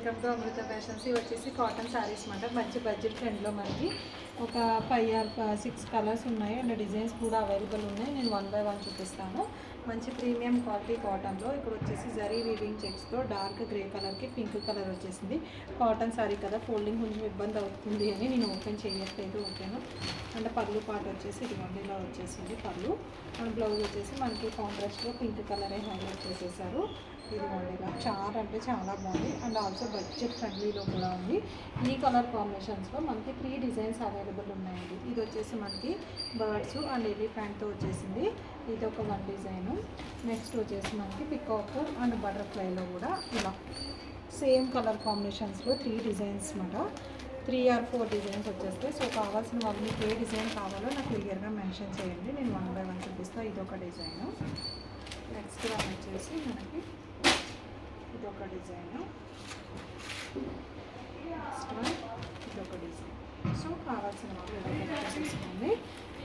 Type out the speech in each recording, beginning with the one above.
Welcome to Amrutha fashions. ఇవి వచ్చేసి cotton saris అన్నమాట. మంచి బడ్జెట్ ఫ్రెండ్లో మనకి ఒక 5 ఆర్ 6 కలర్స్ ఉన్నాయి అండ్ డిజైన్స్ కూడా అవైలబుల్ ఉన్నాయి. నేను 1 బై 1 చూపిస్తాను. మంచి ప్రీమియం క్వాలిటీ కాటన్లో ఇక్కడ వచ్చేసి జరీ వీవింగ్ చెక్స్తో డార్క్ గ్రే కలర్కి పింక్ కలర్ వచ్చేసింది. కాటన్ శారీ కదా, ఫోల్డింగ్ కొంచెం ఇబ్బంది అవుతుంది అని నేను ఓపెన్ చేయట్లేదు. ఓకేనా. అంటే పళ్ళు పాటు వచ్చేసి ఇదిగోండి ఇలా వచ్చేసింది పళ్ళు. అండ్ బ్లౌజ్ వచ్చేసి మనకి కాంట్రాస్ట్లో పింక్ కలరే హైలైట్ చేసేసారు. ఇదిగోండి ఇలా చాలా అంటే చాలా బాగుంది అండ్ ఆల్సో బడ్జెట్ ఫ్రెండ్లీలో కూడా ఉంది. ఈ కలర్ కాంబినేషన్స్లో మనకి 3 డిజైన్స్ అవైలబుల్ ఉన్నాయండి. ఇది వచ్చేసి మనకి బర్డ్స్ అండ్ ఎలిఫెంట్తో వచ్చేసింది. ఇది ఒక 1 డిజైను. నెక్స్ట్ వచ్చేసి మనకి పికాక్ అండ్ బటర్ఫ్లైలో కూడా ఇలా సేమ్ కలర్ కాంబినేషన్స్లో 3 డిజైన్స్ అన్నమాట. 3 ఆర్ 4 డిజైన్స్ వచ్చేస్తాయి. సో కావాల్సిన వాళ్ళు మీకు ఏ డిజైన్ కావాలో నాకు క్లియర్గా మెన్షన్ చేయండి. నేను 1 బై 1 చూపిస్తాను. ఇదొక డిజైను. నెక్స్ట్ వన్ వచ్చేసి మనకి ఇదొక డిజైన్. నెక్స్ట్ వన్ ఇదొక డిజైన్. సో కావాల్సిన వాళ్ళు ఇలా తీసుకోండి.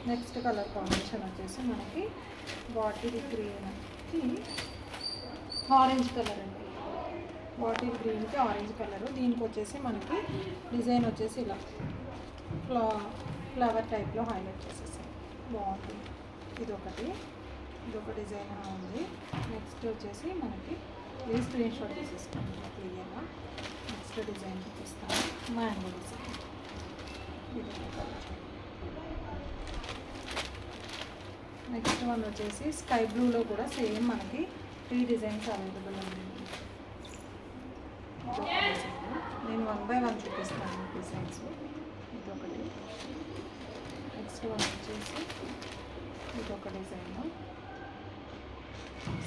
నెక్స్ట్ కలర్ కాంబినేషన్ వచ్చేసి మనకి బాటిల్ గ్రీన్కి ఆరెంజ్ కలర్ అండి. బాటిల్ గ్రీన్కి ఆరెంజ్ కలరు. దీనికి వచ్చేసి మనకి డిజైన్ వచ్చేసి ఇలా ఫ్లవర్ టైప్లో హైలైట్ చేసేసాం. బాగుంటుంది. ఇదొక డిజైన్ ఉంది. నెక్స్ట్ వచ్చేసి మనకి ఇది స్క్రీన్ షాట్ తీసేసుకోండి క్లియర్గా. నెక్స్ట్ డిజైన్ చూపిస్తాను. Mango design. ఇది నెక్స్ట్ వన్ వచ్చేసి స్కై బ్లూలో కూడా సేమ్ మనకి 3 డిజైన్స్ అవైలబుల్ ఉంది. నేను 1 బై 1 చూపిస్తాను డిజైన్స్. ఇదొకటి. నెక్స్ట్ వన్ వచ్చేసి ఇదొక డిజైన్.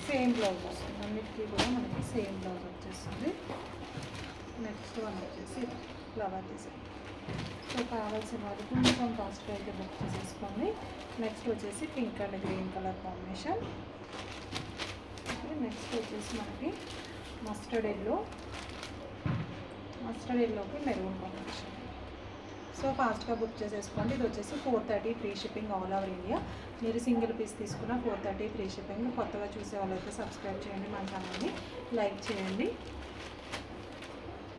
సేమ్ బ్లౌజ్ వస్తుంది. అన్నిటికీ కూడా మనకి సేమ్ బ్లౌజ్ వచ్చేస్తుంది. నెక్స్ట్ వన్ వచ్చేసి ఫ్లవర్ డిజైన్. సో కావాల్సిన వాళ్ళు కొంచెం కాస్ట్గా అయితే బుక్ చేసేసుకోండి. నెక్స్ట్ వచ్చేసి pink and green colour combination. Next వచ్చేసి మనకి మస్టర్డ్ ఎల్లోకి మెరూన్ కాంబినేషన్. సో ఫాస్ట్గా బుక్ చేసేసుకోండి. ఇది వచ్చేసి 430 free shipping all over India. మీరు సింగిల్ పీస్ తీసుకున్న 430 ఫ్రీ షిప్పింగ్. కొత్తగా చూసే వాళ్ళైతే సబ్స్క్రైబ్ చేయండి, మన ఛానల్ని లైక్ చేయండి.